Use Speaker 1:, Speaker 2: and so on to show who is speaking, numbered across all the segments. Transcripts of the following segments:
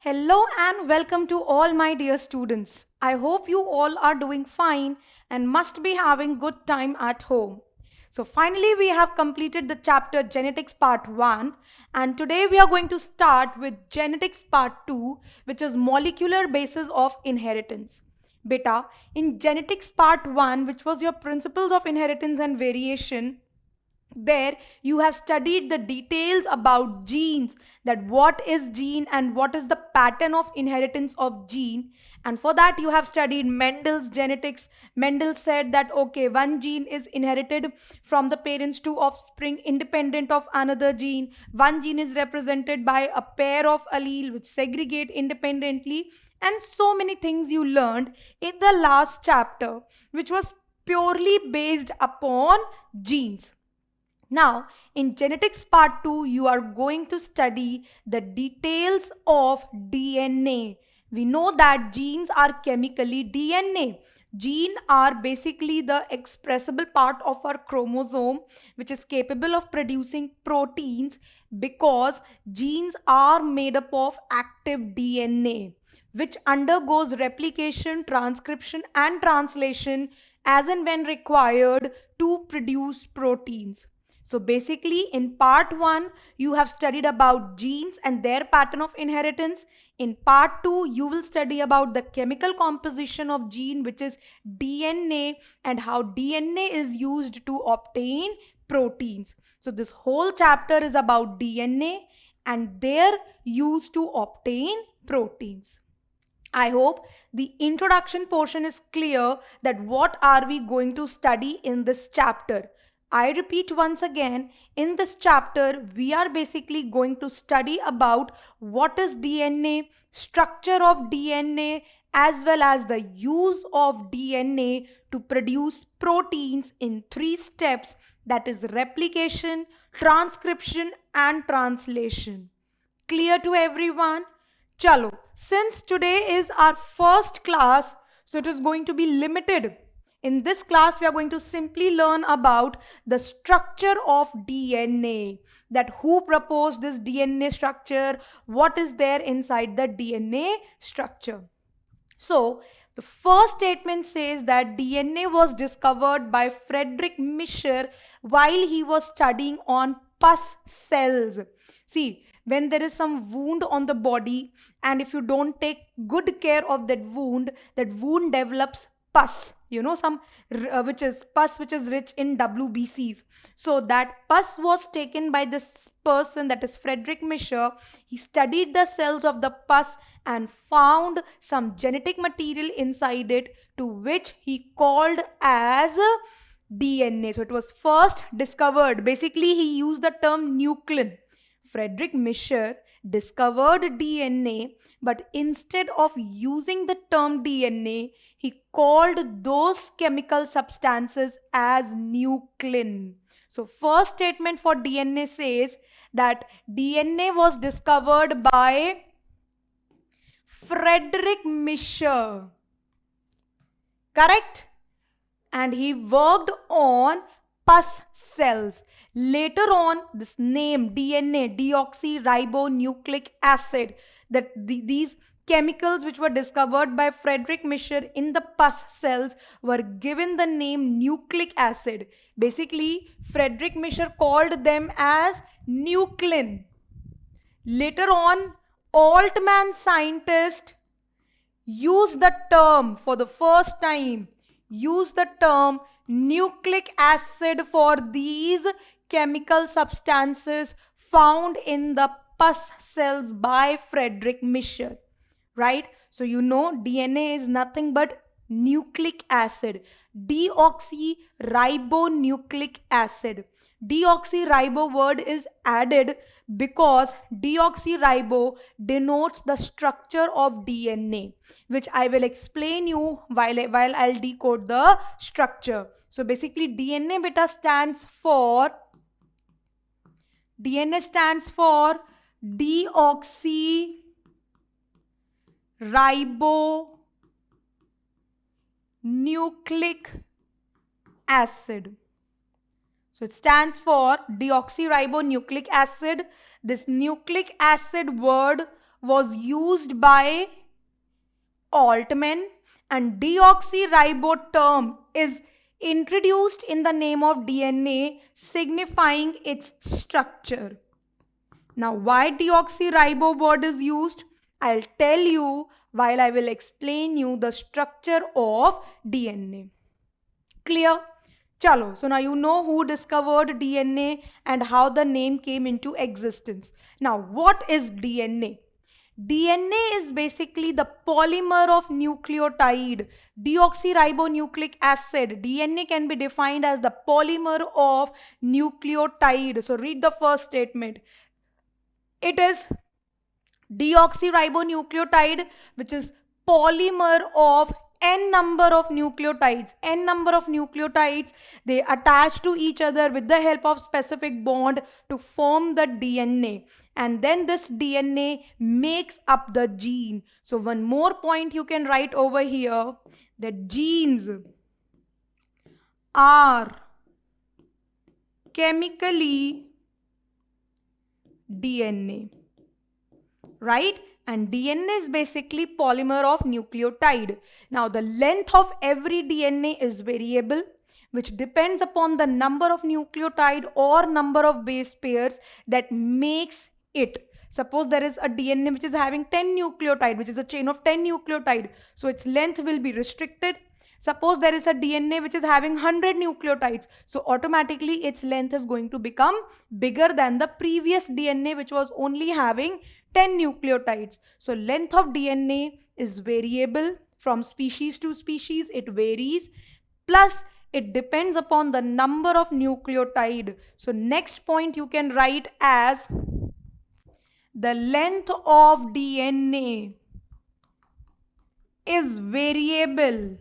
Speaker 1: Hello and welcome to all my dear students. I hope you all are doing fine and must be having good time at home. So finally we have completed the chapter genetics part 1 and today we are going to start with genetics part 2, which is molecular basis of inheritance. Beta, in genetics part 1, which was your principles of inheritance and variation, there you have studied the details about genes, that what is gene and what is the pattern of inheritance of gene. And for that you have studied Mendel's genetics. Mendel said that okay, one gene is inherited from the parents to offspring independent of another gene. One gene is represented by a pair of allele which segregate independently, and so many things you learned in the last chapter, which was purely based upon genes. Now, in genetics part 2, you are going to study the details of DNA. We know that genes are chemically DNA. Genes are basically the expressible part of our chromosome, which is capable of producing proteins, because genes are made up of active DNA, which undergoes replication, transcription, and translation as and when required to produce proteins. So basically in part 1, you have studied about genes and their pattern of inheritance. In part 2, you will study about the chemical composition of gene, which is DNA, and how DNA is used to obtain proteins. So this whole chapter is about DNA and their use to obtain proteins. I hope the introduction portion is clear, that what are we going to study in this chapter. I repeat once again, in this chapter, we are basically going to study about what is DNA, structure of DNA, as well as the use of DNA to produce proteins in 3 steps, that is replication, transcription, and translation. Clear to everyone? Chalo, since today is our first class, so it is going to be limited. In this class, we are going to simply learn about the structure of DNA. That who proposed this DNA structure, what is there inside the DNA structure. So, the first statement says that DNA was discovered by Friedrich Mischer while he was studying on pus cells. See, when there is some wound on the body, and if you don't take good care of that wound develops pus, some which is pus, which is rich in WBCs. So that pus was taken by this person, that is Friedrich Mischer. He studied the cells of the pus and found some genetic material inside it, to which he called as DNA. So it was first discovered. Basically, he used the term nuclein. Friedrich Mischer discovered DNA, but instead of using the term DNA, he called those chemical substances as nuclein. So first statement for DNA says that DNA was discovered by Friedrich Mischer. Correct? And he worked on pus cells. Later on, this name DNA, deoxyribonucleic acid, that these chemicals which were discovered by Friedrich Mischer in the pus cells were given the name nucleic acid. Basically, Friedrich Mischer called them as nuclein. Later on, Altman scientist used the term for the first time, use the term nucleic acid for these chemical substances found in the pus cells by Friedrich Mischer, right? So you know DNA is nothing but nucleic acid, deoxyribonucleic acid. Deoxyribo word is added because deoxyribo denotes the structure of DNA, which I will explain you while I'll decode the structure. So basically DNA beta stands for deoxyribonucleic acid. So it stands for deoxyribonucleic acid. This nucleic acid word was used by Altman, and deoxyribo term is introduced in the name of DNA, signifying its structure. Now, why deoxyribo word is used? I'll tell you while I will explain you the structure of DNA. Clear? Chalo. So now you know who discovered DNA and how the name came into existence. Now, what is DNA? DNA is basically the polymer of nucleotide. Deoxyribonucleic acid. DNA can be defined as the polymer of nucleotide. So read the first statement. It is deoxyribonucleotide, which is polymer of n number of nucleotides. N number of nucleotides, they attach to each other with the help of specific bond to form the DNA. And then this DNA makes up the gene. So one more point you can write over here, that genes are chemically DNA, right? And DNA is basically polymer of nucleotide. Now the length of every DNA is variable, which depends upon the number of nucleotide or number of base pairs that makes it. Suppose there is a DNA which is having 10 nucleotide, which is a chain of 10 nucleotide, so its length will be restricted. Suppose there is a DNA which is having 100 nucleotides, so automatically its length is going to become bigger than the previous DNA which was only having 10 nucleotides. So length of DNA is variable from species to species, it varies, plus it depends upon the number of nucleotide. So next point you can write as the length of DNA is variable.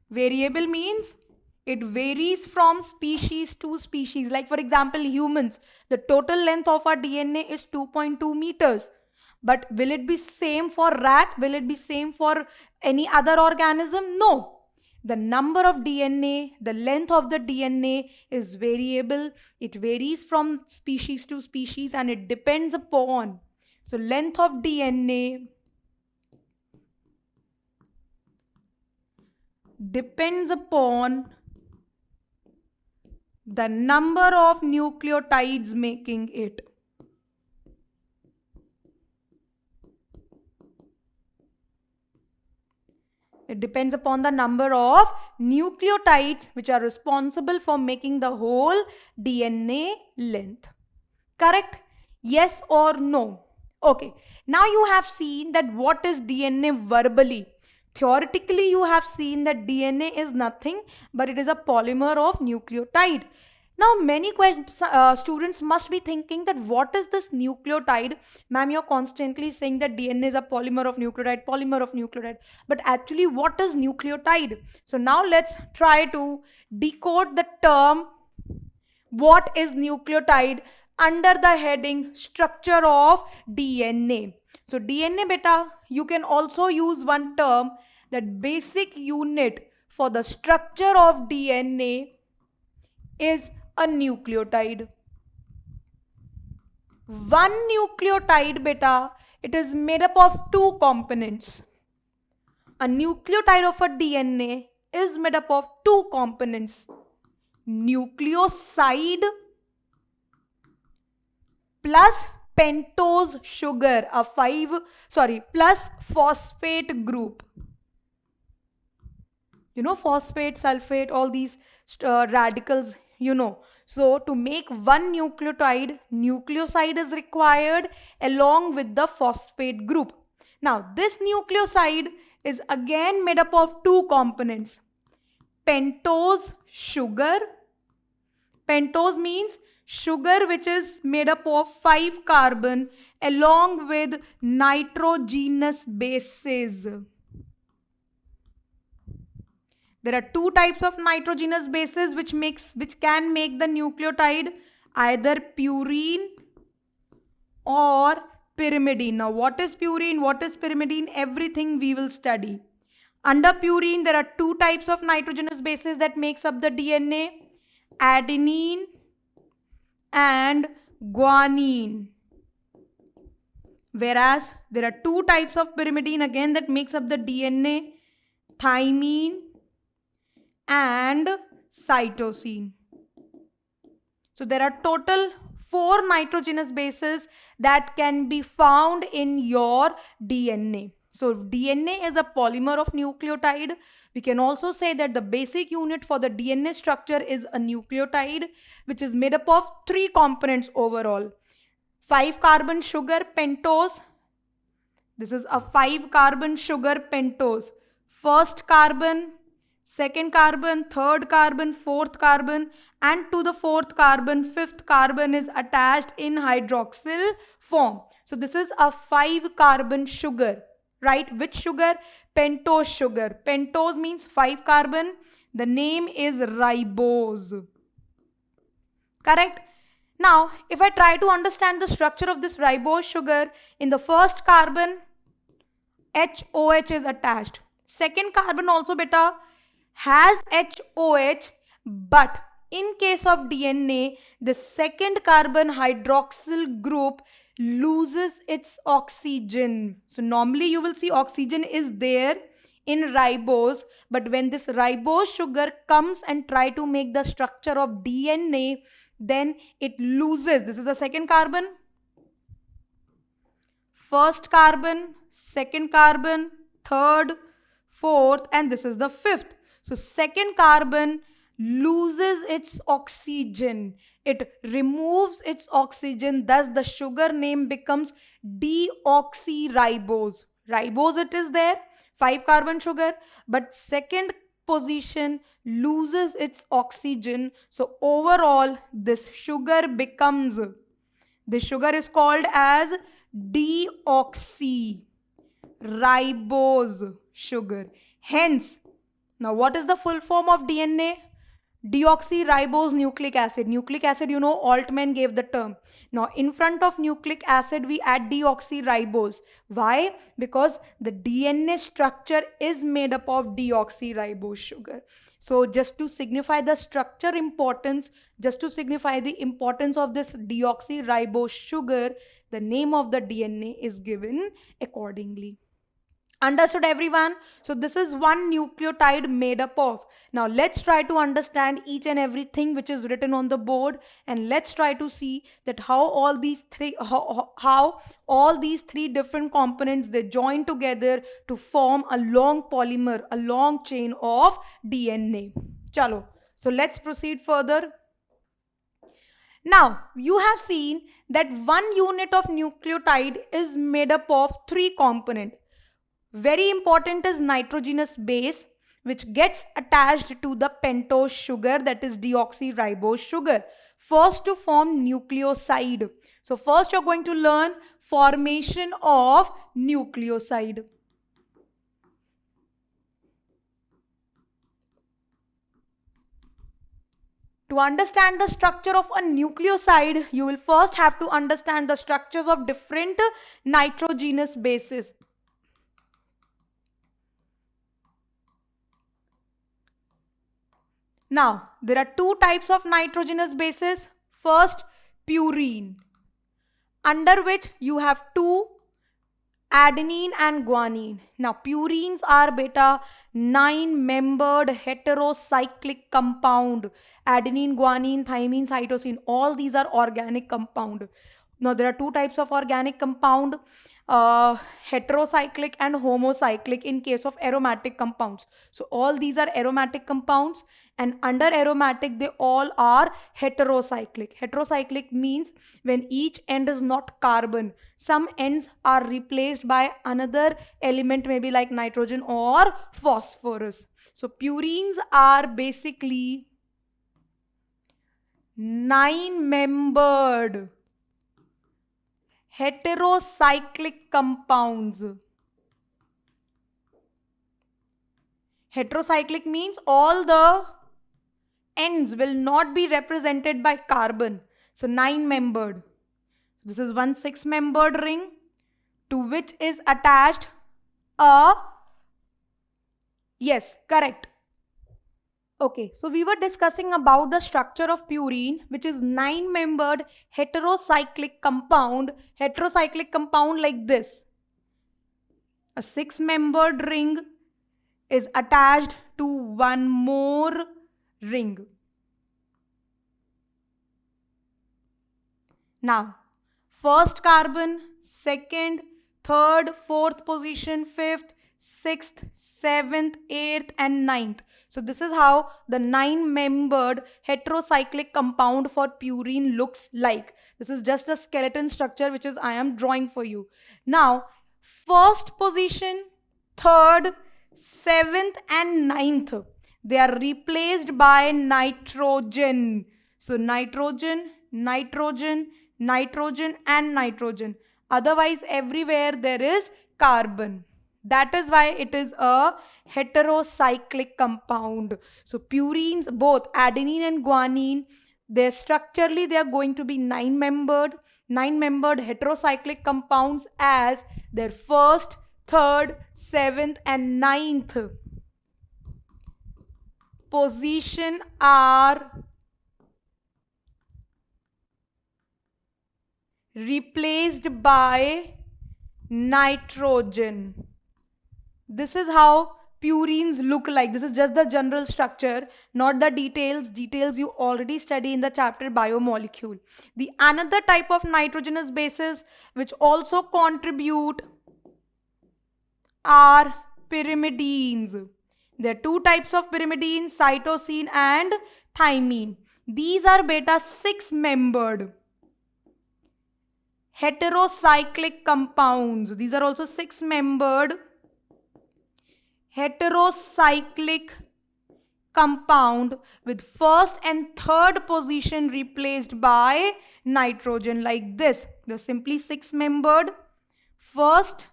Speaker 1: Variable means it varies from species to species. Like for example, humans, the total length of our DNA is 2.2 meters. But will it be same for rat? Will it be same for any other organism? No. The number of DNA, the length of the DNA is variable. It varies from species to species and it depends upon. So length of DNA depends upon the number of nucleotides making it. It depends upon the number of nucleotides which are responsible for making the whole DNA length. Correct? Yes or no? Okay. Now you have seen that what is DNA verbally. Theoretically, you have seen that DNA is nothing but it is a polymer of nucleotide. Now, many students must be thinking that what is this nucleotide? Ma'am, you're constantly saying that DNA is a polymer of nucleotide, polymer of nucleotide. But actually, what is nucleotide? So now let's try to decode the term what is nucleotide under the heading structure of DNA. So DNA beta, you can also use one term, that basic unit for the structure of DNA is a nucleotide. One nucleotide beta, it is made up of two components. A nucleotide of a DNA is made up of two components. Nucleoside plus pentose sugar, plus phosphate group. You know, phosphate, sulfate, all these radicals, you know. So to make one nucleotide, nucleoside is required along with the phosphate group. Now this nucleoside is again made up of two components. Pentose sugar. Pentose means sugar which is made up of 5 carbon along with nitrogenous bases. There are two types of nitrogenous bases which can make the nucleotide, either purine or pyrimidine. Now what is purine, what is pyrimidine, everything we will study. Under purine there are two types of nitrogenous bases that makes up the DNA, adenine and guanine. Whereas there are two types of pyrimidine again that makes up the DNA, thymine and cytosine. So there are total 4 nitrogenous bases that can be found in your DNA. So DNA is a polymer of nucleotide. We can also say that the basic unit for the DNA structure is a nucleotide, which is made up of 3 components overall. 5-carbon sugar pentose. This is a 5-carbon sugar pentose. First carbon, second carbon, third carbon, fourth carbon, and to the fourth carbon, fifth carbon is attached in hydroxyl form. So this is a 5-carbon sugar, right? Which sugar? Pentose sugar. Pentose means 5 carbon. The name is ribose. Correct? Now, if I try to understand the structure of this ribose sugar, in the first carbon, HOH is attached. Second carbon also beta has HOH, but in case of DNA, the second carbon hydroxyl group loses its oxygen. So normally you will see oxygen is there in ribose, but when this ribose sugar comes and try to make the structure of DNA, then it loses. This is the second carbon, first carbon, second carbon, third, fourth, and this is the fifth. So second carbon loses its oxygen. It removes its oxygen. Thus the sugar name becomes deoxyribose. Ribose it is there, 5-carbon sugar, but second position loses its oxygen. So overall this sugar is called as deoxyribose sugar. Hence, now what is the full form of DNA? Deoxyribose nucleic acid. Nucleic acid, you know, Altman gave the term. Now, in front of nucleic acid, we add deoxyribose. Why? Because the DNA structure is made up of deoxyribose sugar. So, just to signify the structure importance, just to signify the importance of this deoxyribose sugar, the name of the DNA is given accordingly. Understood, everyone? So this is one nucleotide made up of. Now let's try to understand each and everything which is written on the board, and let's try to see that how all these three different components, they join together to form a long polymer, a long chain of DNA. Chalo. So let's proceed further. Now, you have seen that one unit of nucleotide is made up of 3 components. Very important is nitrogenous base, which gets attached to the pentose sugar, that is deoxyribose sugar, first to form nucleoside. So first you're going to learn formation of nucleoside. To understand the structure of a nucleoside, you will first have to understand the structures of different nitrogenous bases. Now, there are 2 types of nitrogenous bases. First, purine, under which you have 2, adenine and guanine. Now, purines are beta 9-membered heterocyclic compound. Adenine, guanine, thymine, cytosine, all these are organic compound. Now, there are 2 types of organic compound. Heterocyclic and homocyclic in case of aromatic compounds. So all these are aromatic compounds, and under aromatic they all are heterocyclic. Heterocyclic means when each end is not carbon, some ends are replaced by another element, maybe like nitrogen or phosphorus. So purines are basically 9-membered heterocyclic compounds. Heterocyclic means all the ends will not be represented by carbon. So 9-membered. This is one 6-membered ring to which is attached a, yes, correct, Okay, so we were discussing about the structure of purine, which is 9-membered heterocyclic compound. Heterocyclic compound like this. A 6-membered ring is attached to one more ring. Now, first carbon, second, third, fourth position, fifth, sixth, seventh, eighth, and ninth. So this is how the 9-membered heterocyclic compound for purine looks like. This is just a skeleton structure which is I am drawing for you. Now, first position, third, seventh, and ninth, they are replaced by nitrogen. So nitrogen, nitrogen, nitrogen, and nitrogen. Otherwise, everywhere there is carbon. That is why it is a heterocyclic compound. So purines, both adenine and guanine, they structurally they are going to be 9-membered heterocyclic compounds, as their first, third, seventh, and ninth position are replaced by nitrogen. This is how purines look like. This is just the general structure, not the details. Details you already study in the chapter biomolecule. The another type of nitrogenous bases which also contribute are pyrimidines. There are two types of pyrimidines, cytosine and thymine. These are beta 6-membered heterocyclic compounds. These are also 6-membered heterocyclic compound with first and third position replaced by nitrogen like this. They're simply 6-membered. First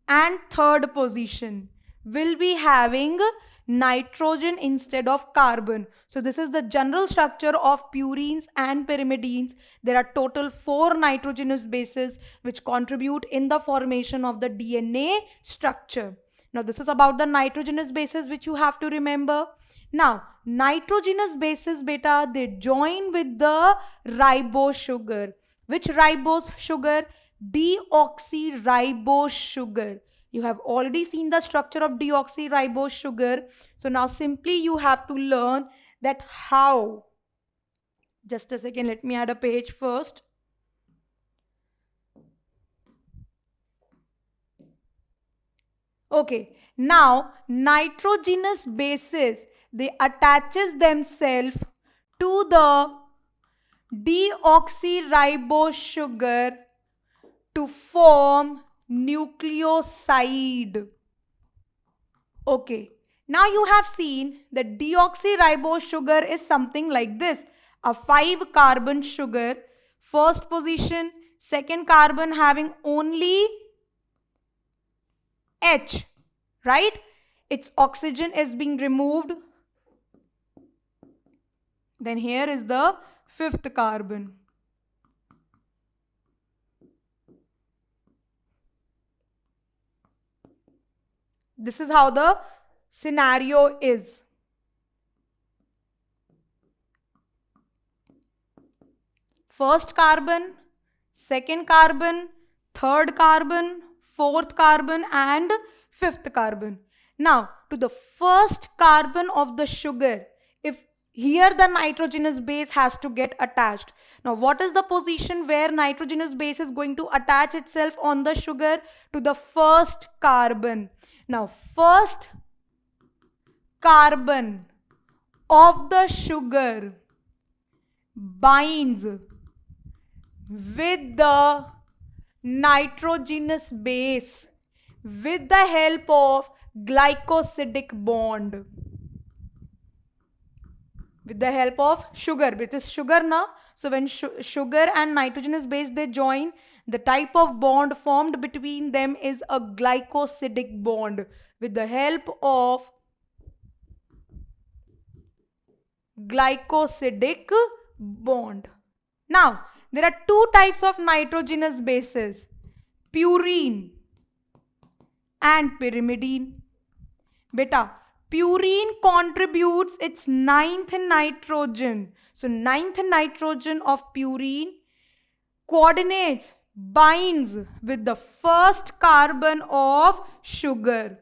Speaker 1: and third position will be having nitrogen instead of carbon. So this is the general structure of purines and pyrimidines. There are total 4 nitrogenous bases which contribute in the formation of the DNA structure. Now this is about the nitrogenous bases which you have to remember. Now nitrogenous bases beta, they join with the ribose sugar. Which ribose sugar? Deoxyribose sugar. You have already seen the structure of deoxyribose sugar. So now simply you have to learn that how. Just a second, let me add a page first. Okay, now nitrogenous bases, they attaches themselves to the deoxyribose sugar to form nucleoside. Okay, now you have seen that deoxyribose sugar is something like this. A 5-carbon sugar, first position, second carbon having only H, right? Its oxygen is being removed. Then here is the 5th carbon. This is how the scenario is. First carbon, second carbon, third carbon, fourth carbon, and 5th carbon. Now, to the first carbon of the sugar, if here the nitrogenous base has to get attached. Now, what is the position where nitrogenous base is going to attach itself on the sugar? To the first carbon. Now, first carbon of the sugar binds with the nitrogenous base with the help of glycosidic bond. With the help of sugar, which is sugar now. So when sugar and nitrogenous base they join, the type of bond formed between them is a glycosidic bond with the help of glycosidic bond. Now, there are two types of nitrogenous bases, purine and pyrimidine. Beta, Purine contributes its ninth nitrogen. So ninth nitrogen of purine coordinates, binds with the first carbon of sugar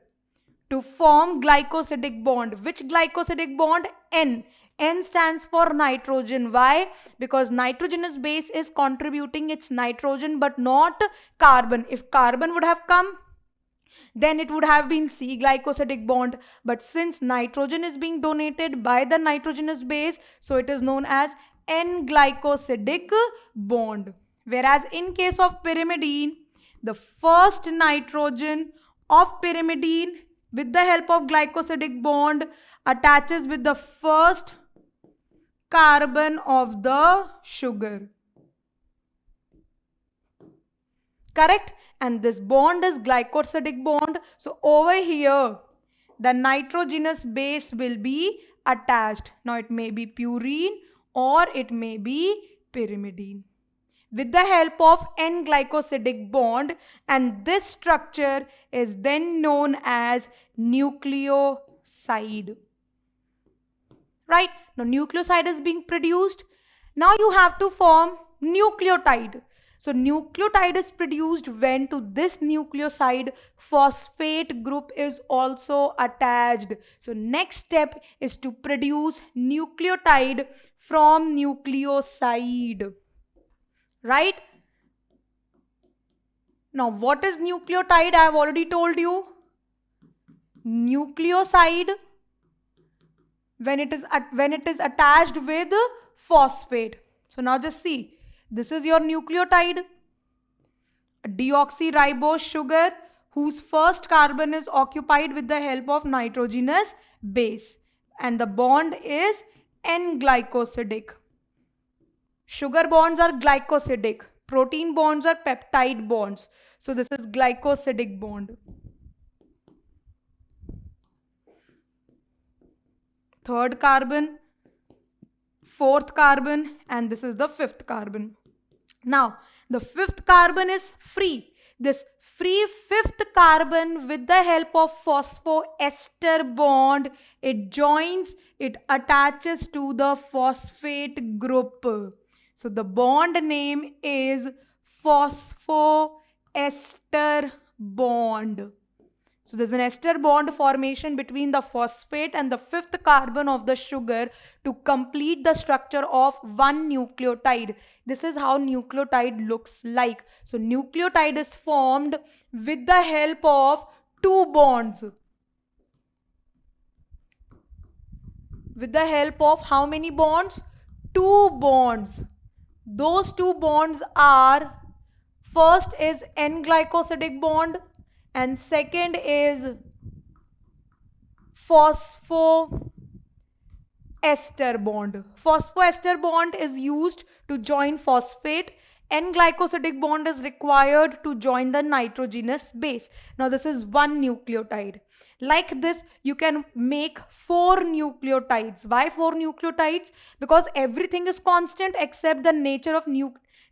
Speaker 1: to form glycosidic bond. Which glycosidic bond? N. N stands for nitrogen. Why? Because nitrogenous base is contributing its nitrogen but not carbon. If carbon would have come, then it would have been C, glycosidic bond. But since nitrogen is being donated by the nitrogenous base, so it is known as N-glycosidic bond. Whereas in case of pyrimidine, the first nitrogen of pyrimidine with the help of glycosidic bond attaches with the first carbon of the sugar. Correct? And this bond is glycosidic bond. So over here, the nitrogenous base will be attached. Now it may be purine or it may be pyrimidine. With the help of N-glycosidic bond, and this structure is then known as nucleoside. Right? Now nucleoside is being produced. Now you have to form nucleotide. So nucleotide is produced when to this nucleoside phosphate group is also attached. So next step is to produce nucleotide from nucleoside. Right? Now what is nucleotide? I have already told you. Nucleoside when it is attached with phosphate. So now just see. This is your nucleotide, a deoxyribose sugar whose first carbon is occupied with the help of nitrogenous base, and the bond is N-glycosidic. Sugar bonds are glycosidic. Protein bonds are peptide bonds. So this is glycosidic bond. Third carbon, fourth carbon, and this is the fifth carbon. Now, the fifth carbon is free. This free fifth carbon with the help of phosphoester bond, it joins, it attaches to the phosphate group. So the bond name is phosphoester bond. So there's an ester bond formation between the phosphate and the fifth carbon of the sugar to complete the structure of one nucleotide. This is how nucleotide looks like. So nucleotide is formed with the help of two bonds. With the help of how many bonds? Two bonds. Those two bonds are, first is N-glycosidic bond and second is phosphoester bond. Phosphoester bond is used to join phosphate. N-glycosidic bond is required to join the nitrogenous base. Now this is one nucleotide. Like this, you can make 4 nucleotides. Why 4 nucleotides? Because everything is constant except the nature of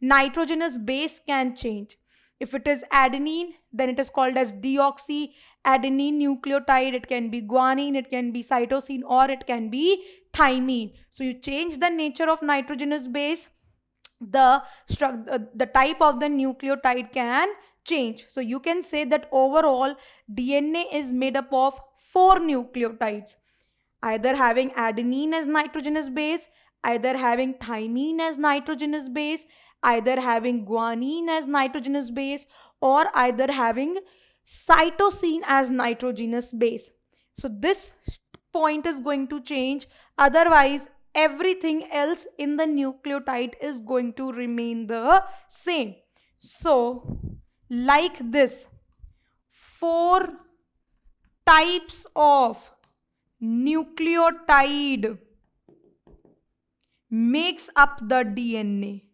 Speaker 1: nitrogenous base can change. If it is adenine, then it is called as deoxyadenine nucleotide. It can be guanine, it can be cytosine, or it can be thymine. So you change the nature of nitrogenous base, the type of the nucleotide can change. So you can say that overall DNA is made up of 4 nucleotides, either having adenine as nitrogenous base, either having thymine as nitrogenous base, either having guanine as nitrogenous base, or either having cytosine as nitrogenous base. So this point is going to change. Otherwise, everything else in the nucleotide is going to remain the same. So, like this, 4 types of nucleotide makes up the DNA.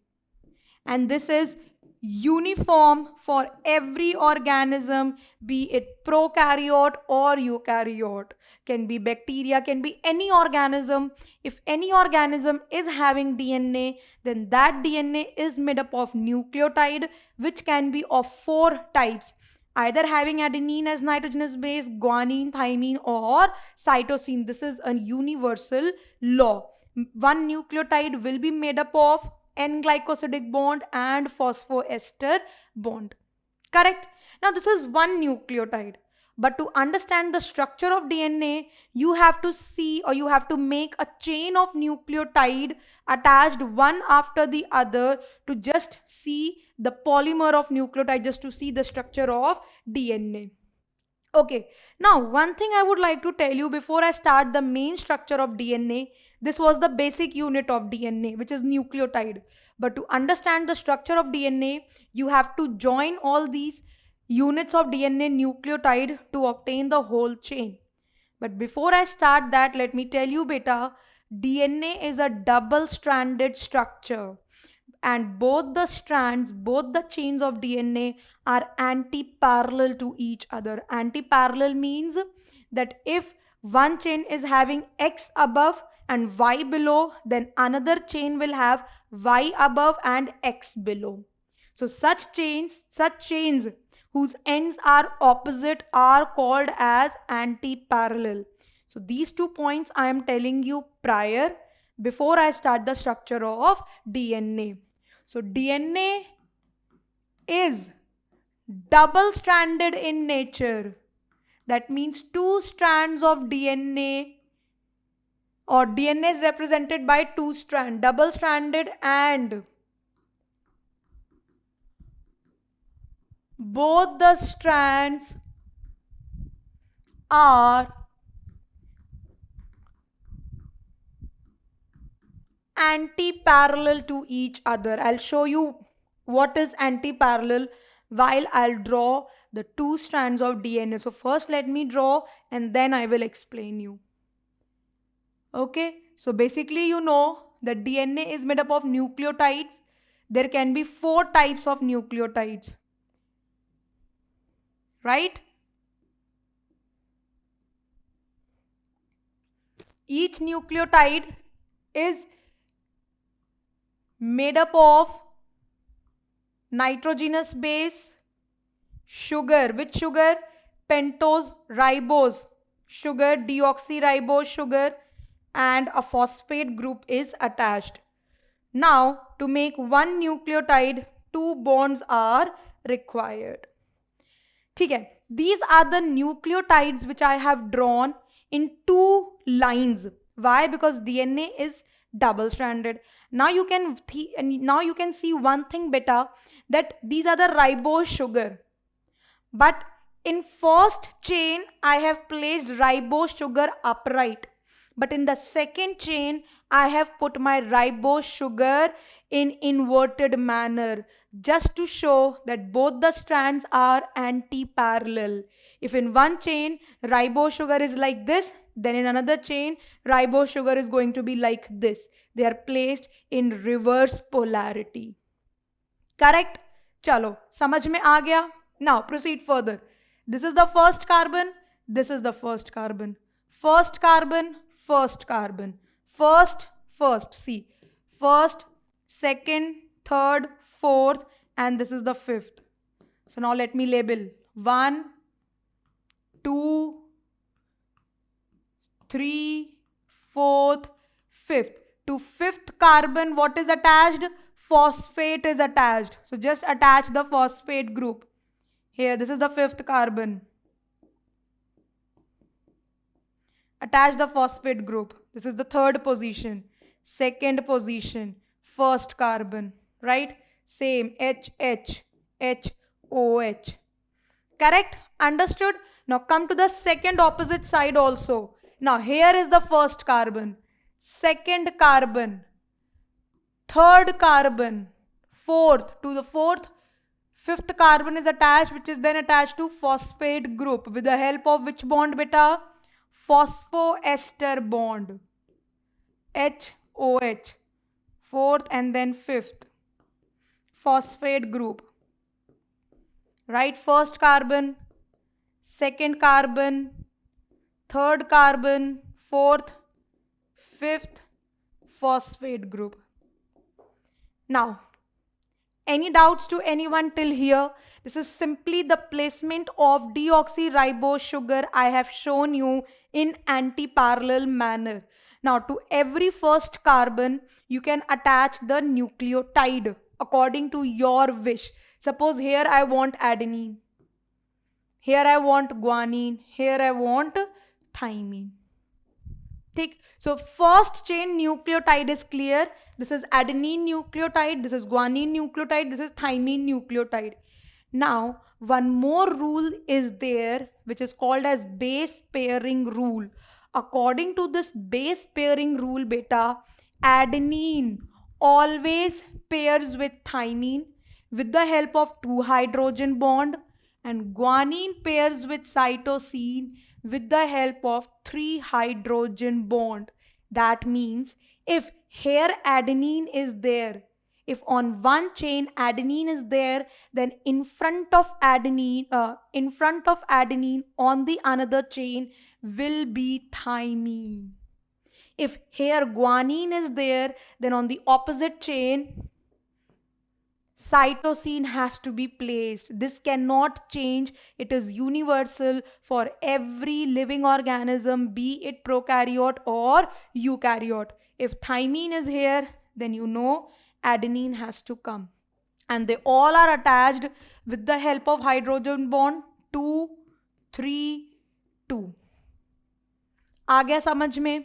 Speaker 1: And this is uniform for every organism, be it prokaryote or eukaryote. Can be bacteria, can be any organism. If any organism is having DNA, then that DNA is made up of nucleotide, which can be of 4 types. either having adenine as nitrogenous base, guanine, thymine, or cytosine. This is a universal law. One nucleotide will be made up of N-glycosidic bond and phosphoester bond. Correct? Now this is one nucleotide. But to understand the structure of DNA, you have to see, or you have to make a chain of nucleotide attached one after the other to just see the polymer of nucleotide, just to see the structure of DNA. Okay, now one thing I would like to tell you before I start the main structure of DNA, this was the basic unit of DNA, which is nucleotide. But to understand the structure of DNA, you have to join all these units of DNA nucleotide to obtain the whole chain. But before I start that, let me tell you, beta, DNA is a double-stranded structure. And both the strands, both the chains of DNA are anti-parallel to each other. Anti-parallel means that if one chain is having X above and Y below, then another chain will have Y above and X below. So such chains whose ends are opposite are called as anti-parallel. So these 2 points I am telling you prior, before I start the structure of DNA. So DNA is double-stranded in nature. That means 2 strands of DNA, or DNA is represented by 2 strands, double-stranded, and both the strands are anti-parallel to each other. I'll show you what is anti-parallel while I'll draw the 2 strands of DNA. So first let me draw and then I will explain you. Okay, so basically you know that DNA is made up of nucleotides. There can be 4 types of nucleotides, right? Each nucleotide is made up of nitrogenous base, sugar. Which sugar? Pentose, ribose sugar, deoxyribose sugar, and a phosphate group is attached. Now, to make one nucleotide, 2 bonds are required. Okay, these are the nucleotides which I have drawn in 2 lines. Why? Because DNA is double-stranded. Now you can see one thing better, that these are the ribose sugar. But in first chain, I have placed ribose sugar upright. But in the second chain, I have put my ribose sugar in inverted manner, just to show that both the strands are anti-parallel. If in one chain, ribose sugar is like this, then in another chain, ribose sugar is going to be like this. They are placed in reverse polarity. Correct? Chalo, samajh mein aa gaya? Now proceed further. This is the first carbon. This is the first carbon. First carbon, first carbon. First. See. First, second, third, fourth, and this is the fifth. So now let me label. 1, 2, 3, 4th, 5th. To 5th carbon, what is attached? Phosphate is attached. So just attach the phosphate group. Here, this is the 5th carbon. Attach the phosphate group. This is the 3rd position. 2nd position. 1st carbon. Right? Same. HH. HOH. Correct? Understood? Now come to the second opposite side also. Now here is the 1st carbon. 2nd carbon. 3rd carbon. 4th. To the 4th. 5th carbon is attached, which is then attached to phosphate group with the help of which bond, beta? Phosphoester bond. HOH. 4th and then 5th. Phosphate group. Right? 1st carbon, 2nd carbon, 3rd carbon, 4th, 5th, phosphate group. Now, Any doubts to anyone till here? This is simply the placement of deoxyribose sugar I have shown you in anti-parallel manner. Now to every first carbon, you can attach the nucleotide according to your wish. Suppose here I want adenine. Here I want guanine. Here I want thymine. So first chain nucleotide is clear. This is adenine nucleotide, this is guanine nucleotide, this is thymine nucleotide. Now one more rule is there which is called as base pairing rule. According to this base pairing rule, beta, adenine always pairs with thymine with the help of 2 hydrogen bond, and guanine pairs with cytosine with the help of 3 hydrogen bond. That means if here adenine is there, if on one chain adenine is there, then in front of adenine on the another chain will be thymine. If here guanine is there, then on the opposite chain cytosine has to be placed. This cannot change. It is universal for every living organism, be it prokaryote or eukaryote. If thymine is here, then you know adenine has to come. And they all are attached with the help of hydrogen bond 2, 3, 2. आ गया समझ में?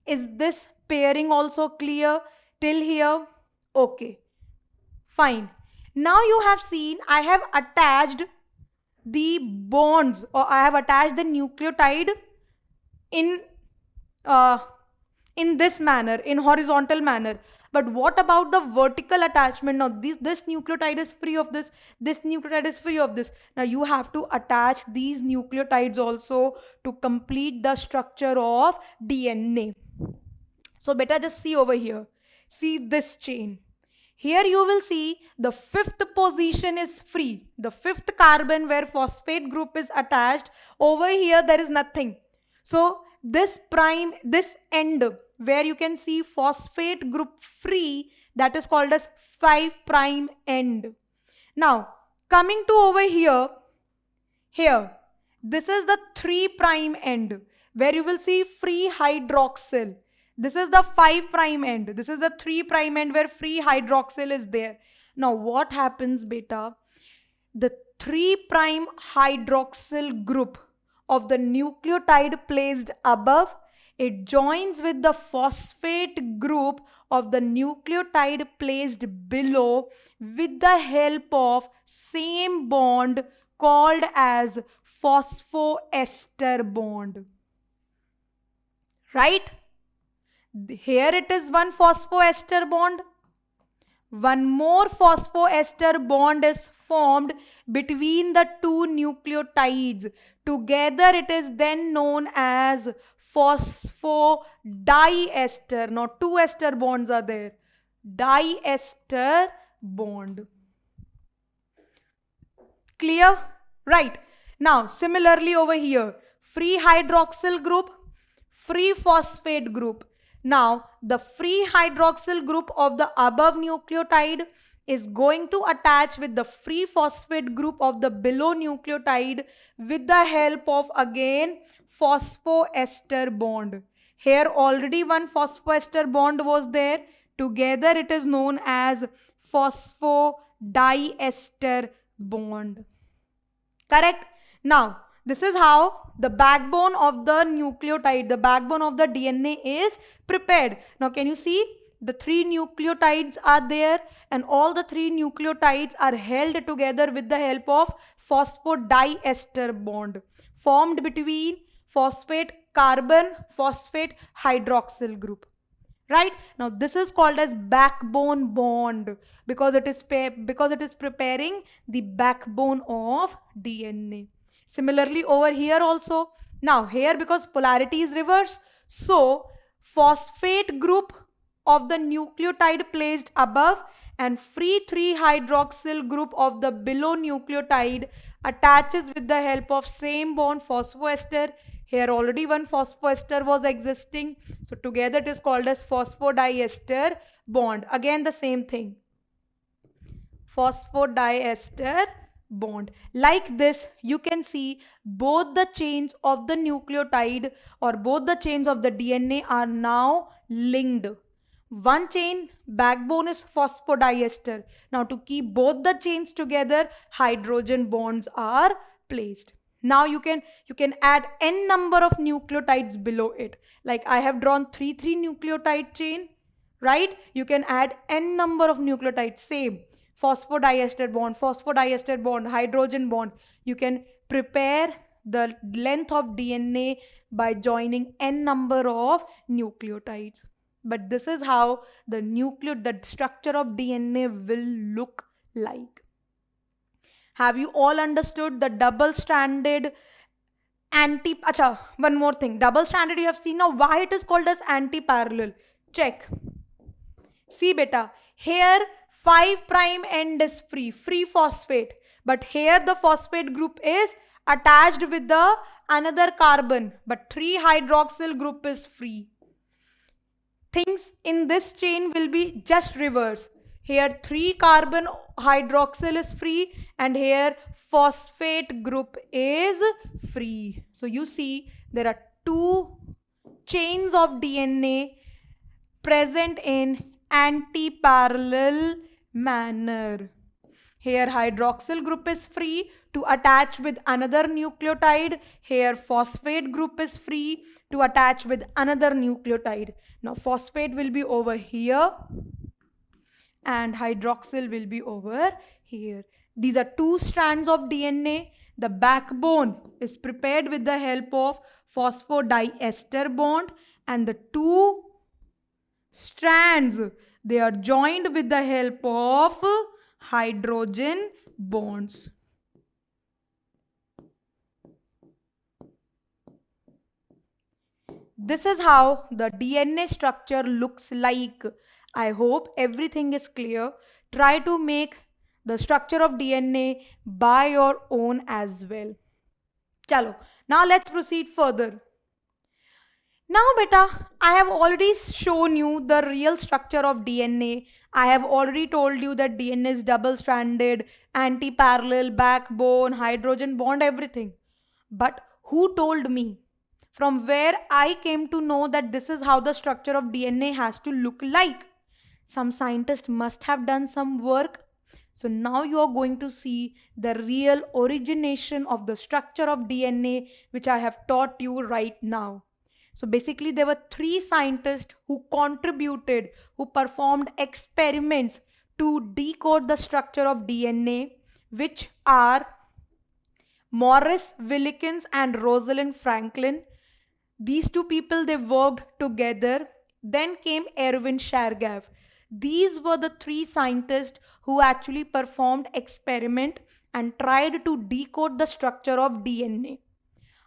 Speaker 1: Is this pairing also clear till here? Okay. Fine. Now you have seen I have attached the bonds, or I have attached the nucleotide in this manner, in horizontal manner. But what about the vertical attachment? Now this nucleotide is free of this nucleotide is free of this. Now you have to attach these nucleotides also to complete the structure of DNA. So beta, just see over here. See this chain. Here you will see the 5th position is free. The 5th carbon where phosphate group is attached. Over here there is nothing. So this end where you can see phosphate group free, that is called as 5' end. Now coming to over here, this is the 3' end where you will see free hydroxyl. This is the 5' end. This is the 3' end where free hydroxyl is there. Now what happens, beta? The 3' hydroxyl group of the nucleotide placed above, it joins with the phosphate group of the nucleotide placed below with the help of same bond called as phosphoester bond. Right? Here it is one phosphoester bond. One more phosphoester bond is formed between the two nucleotides. Together it is then known as phosphodiester. Now 2 ester bonds are there. Diester bond. Clear? Right. Now similarly over here, free hydroxyl group, free phosphate group. Now the free hydroxyl group of the above nucleotide is going to attach with the free phosphate group of the below nucleotide with the help of again phosphoester bond. Here already one phosphoester bond was there. Together it is known as phosphodiester bond. Correct? Now this is how the backbone of the nucleotide, the backbone of the DNA is prepared. Now can you see? The 3 nucleotides are there and all the 3 nucleotides are held together with the help of phosphodiester bond formed between phosphate carbon, phosphate hydroxyl group. Right? Now this is called as backbone bond because it is preparing the backbone of DNA. Similarly over here also. Now here because polarity is reversed, so phosphate group of the nucleotide placed above and free 3 hydroxyl group of the below nucleotide attaches with the help of same bond phosphoester. Here already one phosphoester was existing, so together it is called as phosphodiester bond. Again the same thing. phosphodiester bond. Like this, you can see both the chains of the nucleotide or both the chains of the DNA are now linked. One chain backbone is phosphodiester. Now to keep both the chains together, hydrogen bonds are placed. Now you can add n number of nucleotides below it. Like I have drawn 3 nucleotide chain, right? You can add n number of nucleotides, same phosphodiester bond, hydrogen bond. You can prepare the length of DNA by joining n number of nucleotides. But this is how the structure of DNA will look like. Have you all understood the double-stranded one more thing. Double-stranded you have seen. Now why it is called as anti-parallel? Check. See beta, here 5' end is free phosphate. But here the phosphate group is attached with the another carbon. But 3-hydroxyl group is free. Things in this chain will be just reverse. Here 3-carbon hydroxyl is free and here phosphate group is free. So you see there are 2 chains of DNA present in anti-parallel manner. Here hydroxyl group is free to attach with another nucleotide. Here phosphate group is free to attach with another nucleotide. Now phosphate will be over here and hydroxyl will be over here. These are 2 strands of DNA. The backbone is prepared with the help of phosphodiester bond and the 2 strands, they are joined with the help of hydrogen bonds. This is how the DNA structure looks like. I hope everything is clear. Try to make the structure of DNA by your own as well. Chalo, now let's proceed further. Now beta, I have already shown you the real structure of DNA. I have already told you that DNA is double-stranded, anti-parallel, backbone, hydrogen bond, everything. But who told me? From where I came to know that this is how the structure of DNA has to look like. Some scientist must have done some work. So now you are going to see the real origination of the structure of DNA which I have taught you right now. So basically there were 3 scientists who contributed, who performed experiments to decode the structure of DNA, which are Maurice Wilkins and Rosalind Franklin. These 2 people, they worked together. Then came Erwin Chargaff. These were the 3 scientists who actually performed experiment and tried to decode the structure of DNA.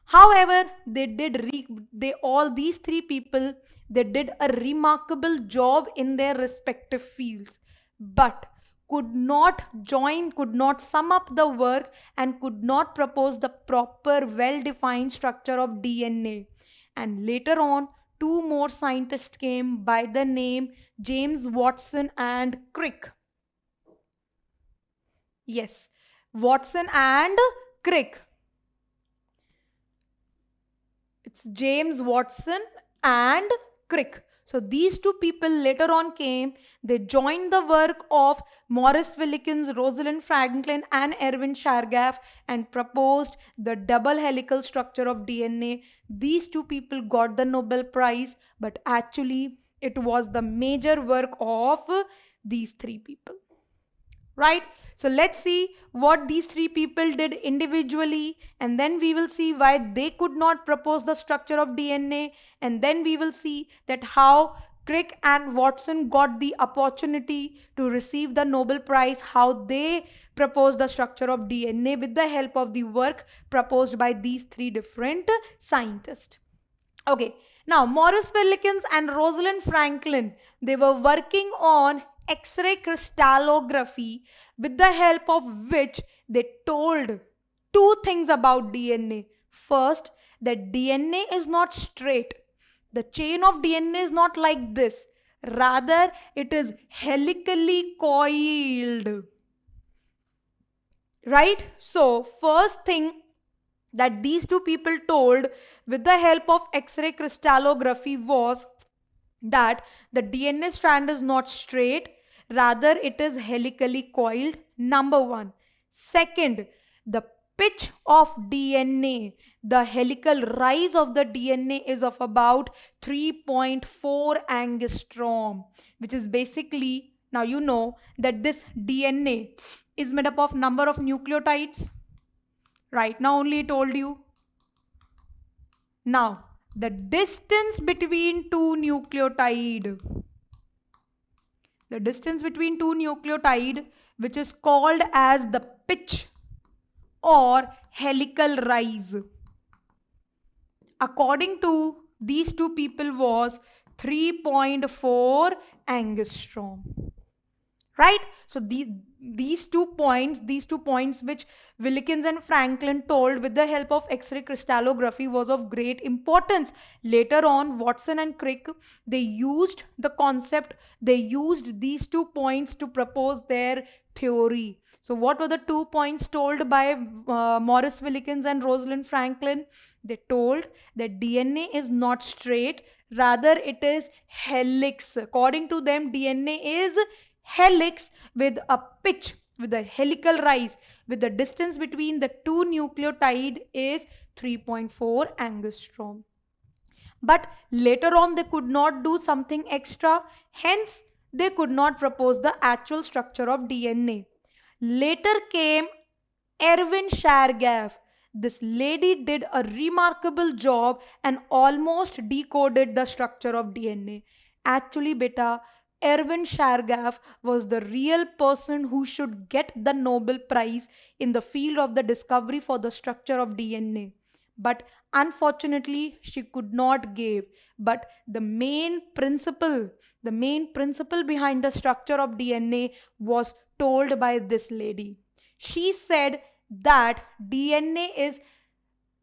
Speaker 1: However, these 3 people, they did a remarkable job in their respective fields, but could not sum up the work and could not propose the proper well-defined structure of DNA. And later on, 2 more scientists came by the name James Watson and Crick. Yes, Watson and Crick. It's James Watson and Crick. So these 2 people later on came, they joined the work of Maurice Wilkins, Rosalind Franklin and Erwin Chargaff and proposed the double helical structure of DNA. These 2 people got the Nobel Prize, but actually it was the major work of these 3 people. Right? So let's see what these 3 people did individually, and then we will see why they could not propose the structure of DNA, and then we will see that how Crick and Watson got the opportunity to receive the Nobel Prize, how they proposed the structure of DNA with the help of the work proposed by these 3 different scientists. Okay, now Maurice Wilkins and Rosalind Franklin, they were working on X-ray crystallography, with the help of which they told 2 things about DNA. First, that DNA is not straight. The chain of DNA is not like this. Rather, it is helically coiled. right? So first thing that these two people told with the help of X-ray crystallography was that the DNA strand is not straight, rather it is helically coiled. Number one. Second, the pitch of DNA, the helical rise of the DNA is of about 3.4 angstrom, which is basically, now you know that this DNA is made up of number of nucleotides. Right now only told you. Now, the distance between two nucleotide, which is called as the pitch or helical rise, according to these two people was 3.4 angstrom. Right? So these two points which Wilkins and Franklin told with the help of X-ray crystallography was of great importance. Later on, Watson and Crick, they used these 2 points to propose their theory. So what were the 2 points told by Maurice Wilkins and Rosalind Franklin? They told that DNA is not straight, rather it is helix. According to them, DNA is helix with a pitch, with a helical rise, with the distance between the two nucleotide is 3.4 angstrom. But later on they could not do something extra, hence they could not propose the actual structure of DNA. Later came Erwin Chargaff. This lady did a remarkable job and almost decoded the structure of DNA. Actually, beta, Erwin Chargaff was the real person who should get the Nobel Prize in the field of the discovery for the structure of DNA. But unfortunately, she could not give. But the main principle behind the structure of DNA was told by this lady. She said that the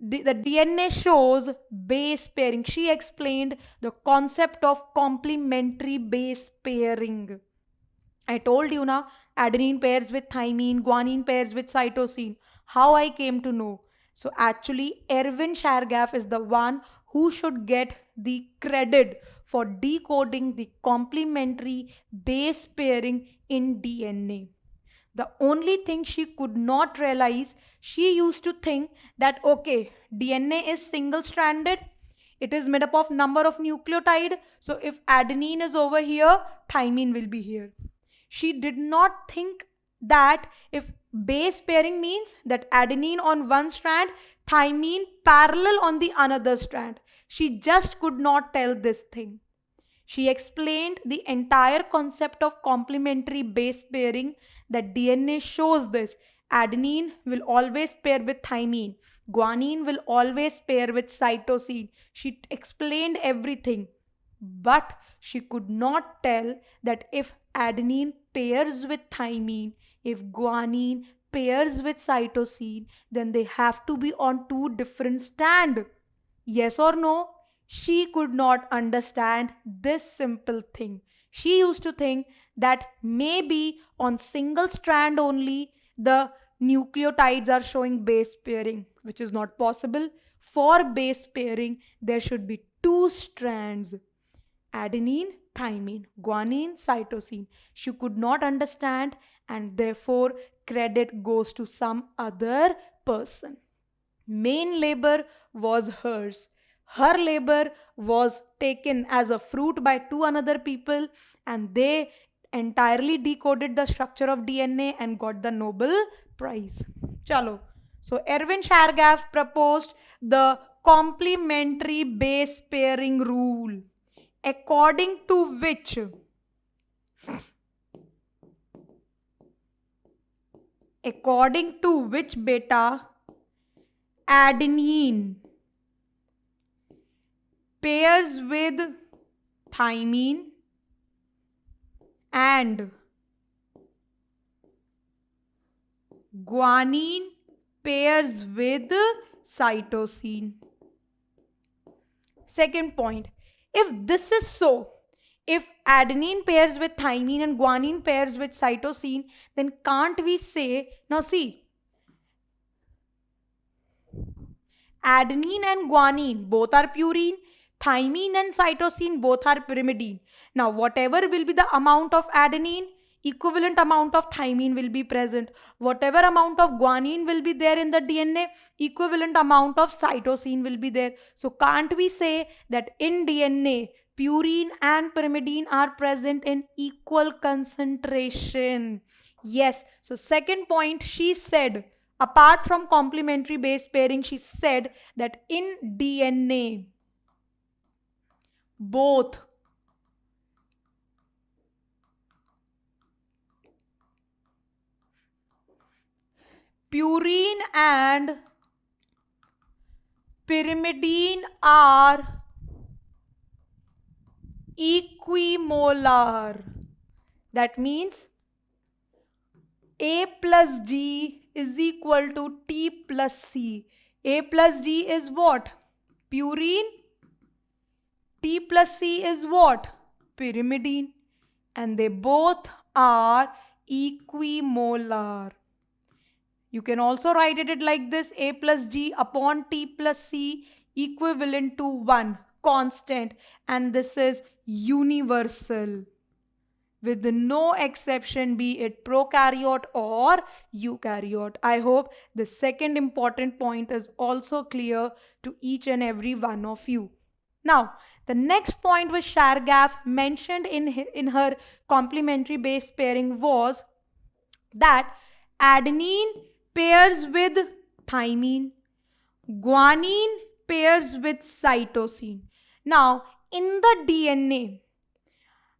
Speaker 1: DNA shows base pairing. She explained the concept of complementary base pairing. I told you now, adenine pairs with thymine, guanine pairs with cytosine. How I came to know? So actually, Erwin Chargaff is the one who should get the credit for decoding the complementary base pairing in DNA. The only thing she could not realize, she used to think that okay, DNA is single stranded, it is made up of number of nucleotide, so if adenine is over here, thymine will be here. She did not think that if base pairing means that adenine on one strand, thymine parallel on the another strand. She just could not tell this thing. She explained the entire concept of complementary base pairing, that DNA shows this. Adenine will always pair with thymine. Guanine will always pair with cytosine. She explained everything. But she could not tell that if adenine pairs with thymine, if guanine pairs with cytosine, then they have to be on two different strands. Yes or no? She could not understand this simple thing. She used to think that maybe on single strand only the nucleotides are showing base pairing, which is not possible. For base pairing, there should be two strands: adenine, thymine, guanine, cytosine. She could not understand, and therefore credit goes to some other person. Main labor was hers. Her labor was taken as a fruit by two another people, and they entirely decoded the structure of DNA and got the Nobel Prize. Chalo. So Erwin Chargaff proposed the complementary base pairing rule, according to which beta, adenine pairs with thymine and guanine pairs with cytosine. Second point, if this is so, if adenine pairs with thymine and guanine pairs with cytosine, then can't we say, now see, Adenine and guanine both are purine. Thymine and cytosine both are pyrimidine. Now, whatever will be the amount of adenine, equivalent amount of thymine will be present. Whatever amount of guanine will be there in the DNA, equivalent amount of cytosine will be there. So, can't we say that in DNA, purine and pyrimidine are present in equal concentration? Yes. So, second point, she said, apart from complementary base pairing, she said that in DNA, both purine and pyrimidine are equimolar. That means A plus G is equal to T plus C. A plus G is what? Purine. T plus C is what? Pyrimidine. And they both are equimolar. You can also write it like this: A plus G upon T plus C equivalent to 1, constant. And this is universal, with no exception, be it prokaryote or eukaryote. I hope the second important point is also clear to each and every one of you. Now, the next point which Chargaff mentioned in her complementary base pairing was that adenine pairs with thymine, guanine pairs with cytosine. Now, in the DNA,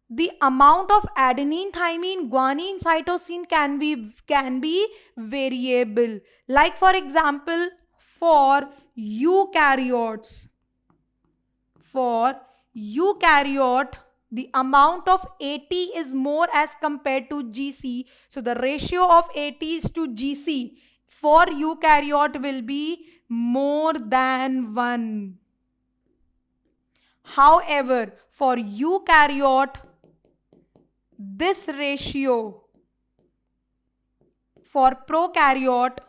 Speaker 1: the amount of adenine, thymine, guanine, cytosine can be variable. Like for example, for eukaryotes, the amount of AT is more as compared to GC. So the ratio of ATs to GC for eukaryote will be more than 1. However, for eukaryote, this ratio for prokaryote,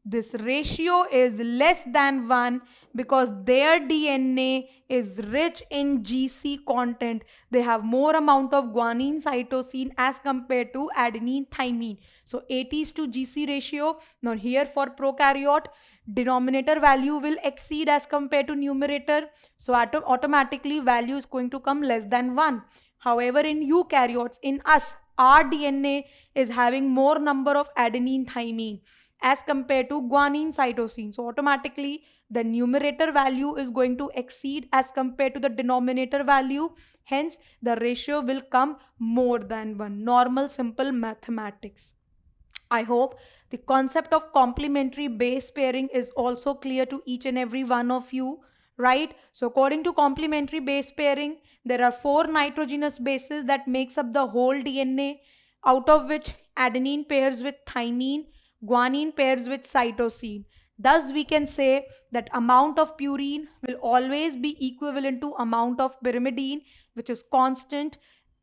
Speaker 1: this ratio is less than 1 because their DNA is rich in GC content. They have more amount of guanine, cytosine as compared to adenine, thymine. So ATs to GC ratio. Now here for prokaryote, denominator value will exceed as compared to numerator. So automatically value is going to come less than 1. However, in eukaryotes, in us, our DNA is having more number of adenine, thymine as compared to guanine, cytosine. So automatically the numerator value is going to exceed as compared to the denominator value. Hence the ratio will come more than 1. Normal simple mathematics. I hope the concept of complementary base pairing is also clear to each and every one of you, right? So according to complementary base pairing, there are 4 nitrogenous bases that makes up the whole DNA, out of which adenine pairs with thymine, guanine pairs with cytosine. Thus we can say that amount of purine will always be equivalent to amount of pyrimidine, which is constant,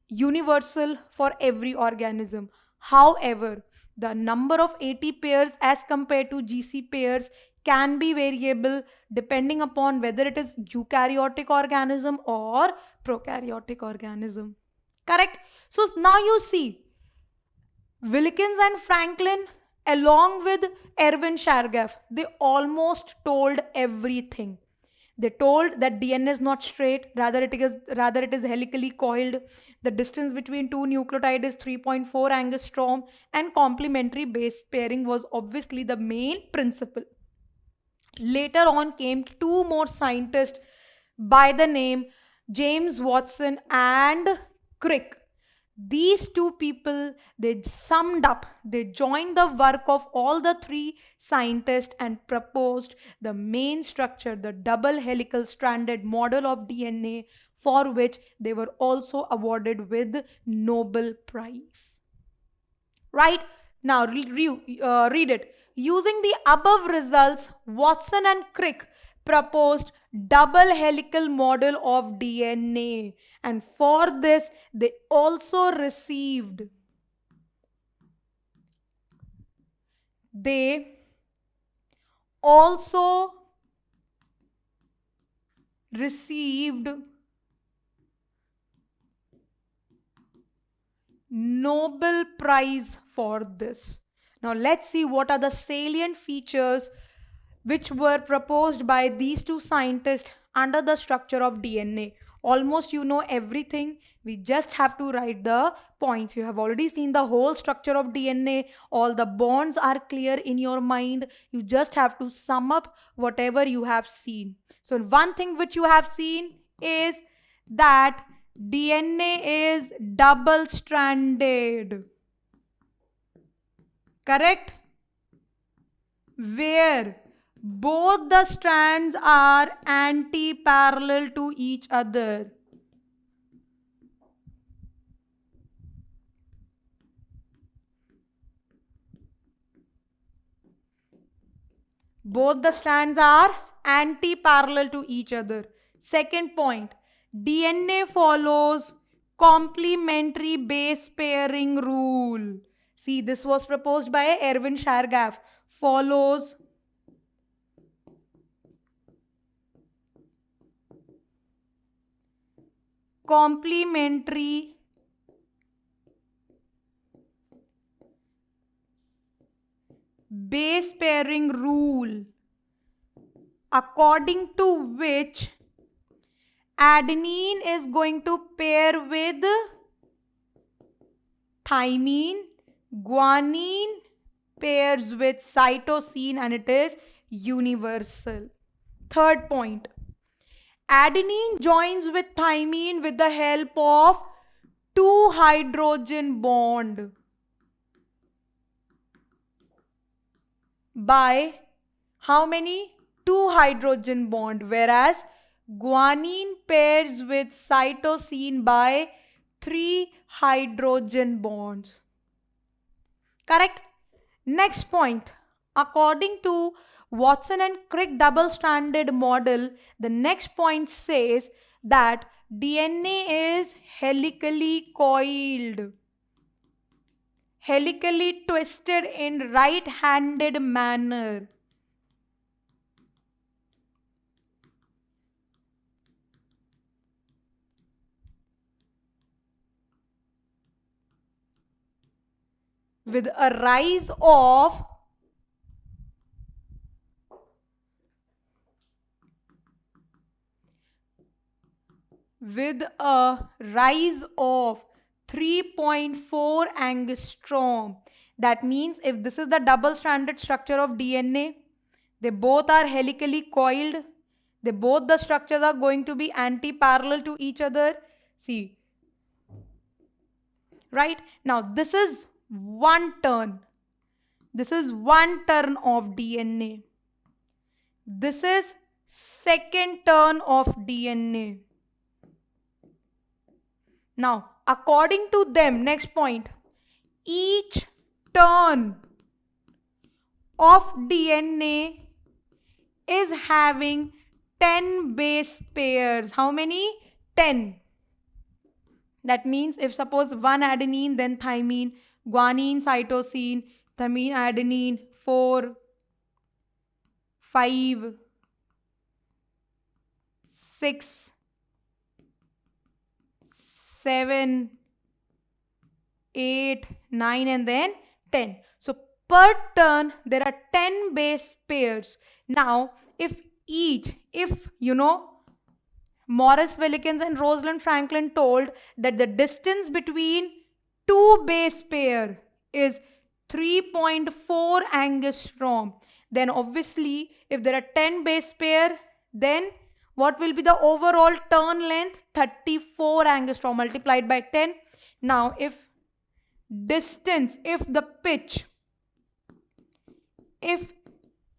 Speaker 1: universal for every organism. However, the number of AT pairs as compared to GC pairs can be variable depending upon whether it is eukaryotic organism or prokaryotic organism. Correct? So now you see, Wilkins and Franklin along with Erwin Chargaff, they almost told everything. They told that DNA is not straight, rather it is helically coiled. The distance between two nucleotides is 3.4 angstrom, and complementary base pairing was obviously the main principle. Later on came 2 more scientists by the name James Watson and Crick. These 2 people, they joined the work of all the 3 scientists and proposed the main structure, the double helical stranded model of DNA, for which they were also awarded with Nobel Prize. Right? Now read it. Using the above results, Watson and Crick proposed double helical model of DNA, and for this they also received they also received Nobel Prize for this. Now let's see what are the salient features which were proposed by these two scientists under the structure of DNA. Almost you know everything. We just have to write the points. You have already seen the whole structure of DNA. All the bonds are clear in your mind. You just have to sum up whatever you have seen. So one thing which you have seen is that DNA is double-stranded. Correct? Where both the strands are anti-parallel to each other. Both the strands are anti-parallel to each other. Second point, DNA follows complementary base pairing rule. See, this was proposed by Erwin Chargaff. Follows complementary base pairing rule, according to which adenine is going to pair with thymine, guanine pairs with cytosine, and it is universal. Third point, adenine joins with thymine with the help of 2 hydrogen bond by how many? 2 hydrogen bond, whereas guanine pairs with cytosine by 3 hydrogen bonds. Correct? Next point, according to Watson and Crick double-stranded model, the next point says that DNA is helically coiled, helically twisted in right-handed manner. With a rise of with a rise of 3.4 angstrom. That means if this is the double-stranded structure of DNA, they both are helically coiled. Both the structures are going to be anti-parallel to each other. See, right? Now this is one turn. This is one turn of DNA. This is second turn of DNA. Now, according to them, next point, each turn of DNA is having 10 base pairs. How many? 10. That means if suppose one adenine, then thymine, guanine, cytosine, thymine, adenine, 4, 5, 6, 7, 8, 9, and then 10. So per turn there are 10 base pairs. Now if you know, Morris Wilkins and Rosalind Franklin told that the distance between two base pair is 3.4 angstrom, then obviously if there are 10 base pair, then what will be the overall turn length? 34 angstrom multiplied by 10. Now if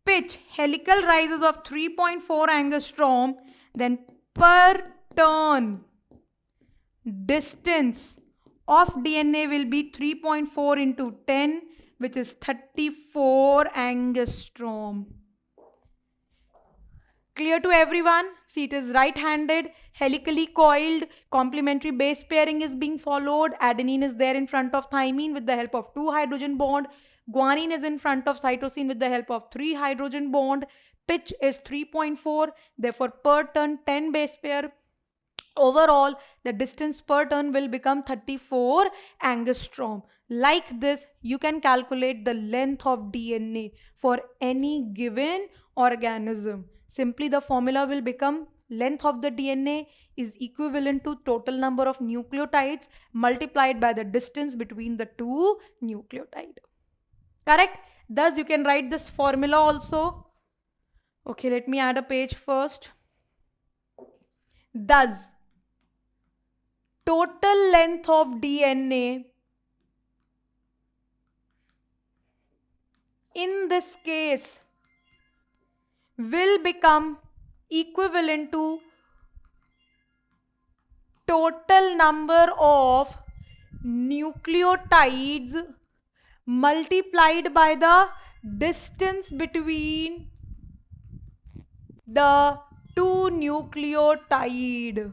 Speaker 1: pitch helical rises of 3.4 angstrom, then per turn distance of DNA will be 3.4 into 10, which is 34 angstrom. Clear to everyone? See, it is right-handed, helically coiled, complementary base pairing is being followed. Adenine is there in front of thymine with the help of 2 hydrogen bond. Guanine is in front of cytosine with the help of 3 hydrogen bond. Pitch is 3.4, therefore per turn 10 base pair. Overall, the distance per turn will become 34 angstrom. Like this, you can calculate the length of DNA for any given organism. Simply the formula will become length of the DNA is equivalent to total number of nucleotides multiplied by the distance between the two nucleotides. Correct? Thus, you can write this formula also. Okay, let me add a page first. Thus, total length of DNA in this case will become equivalent to total number of nucleotides multiplied by the distance between the two nucleotide.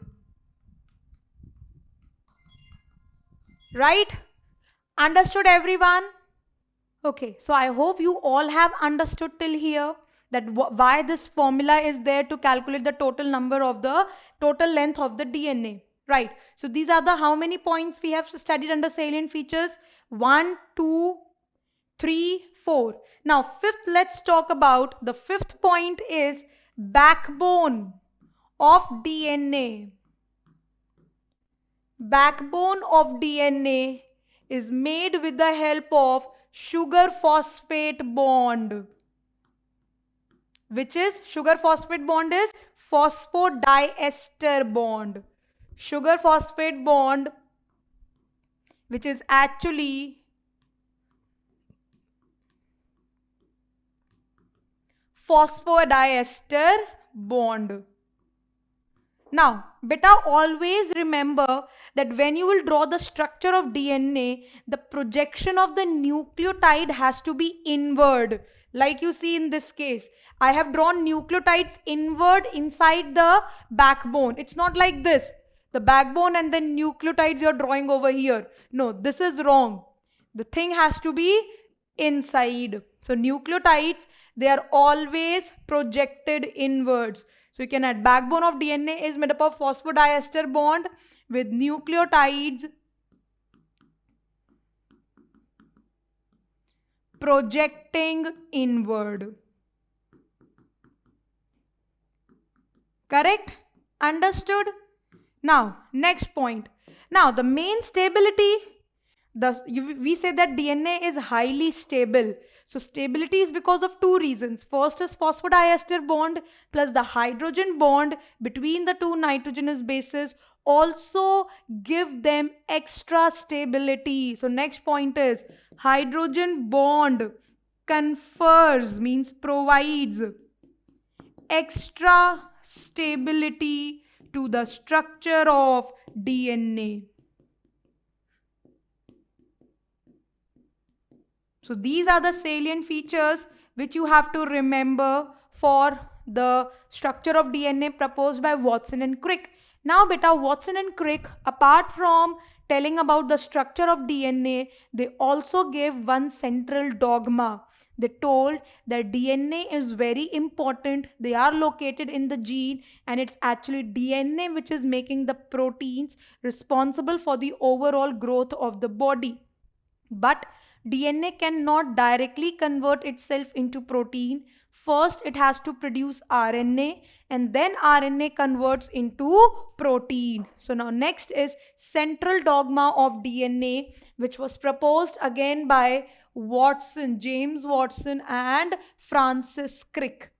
Speaker 1: Right? Understood, everyone? Okay, so I hope you all have understood till here that why this formula is there to calculate the total number of the total length of the DNA. Right. So these are the how many points we have studied under salient features? 1, 2, 3, 4. Now fifth, let's talk about the fifth point is backbone of DNA. Backbone of DNA is made with the help of sugar phosphate bond, which is sugar phosphate bond is phosphodiester bond. Sugar phosphate bond, which is actually phosphodiester bond. Now, beta, always remember that when you will draw the structure of DNA, the projection of the nucleotide has to be inward. Like you see in this case, I have drawn nucleotides inward inside the backbone. It's not like this. The backbone and then nucleotides you're drawing over here. No, this is wrong. The thing has to be inside. So nucleotides, they are always projected inwards. So you can add backbone of DNA is made up of phosphodiester bond with nucleotides projecting inward. Correct? Understood? Now, next point. Now, the main stability, we say that DNA is highly stable. So, stability is because of two reasons. First is phosphodiester bond plus the hydrogen bond between the two nitrogenous bases also give them extra stability. So, next point is hydrogen bond confers, means provides extra stability to the structure of DNA. So these are the salient features which you have to remember for the structure of DNA proposed by Watson and Crick. Now beta, Watson and Crick, apart from telling about the structure of DNA, they also gave one central dogma. They told that DNA is very important. They are located in the gene and it's actually DNA which is making the proteins responsible for the overall growth of the body. But DNA cannot directly convert itself into protein. First, it has to produce RNA and then RNA converts into protein. So now next is central dogma of DNA, which was proposed again by Watson, James Watson and Francis Crick.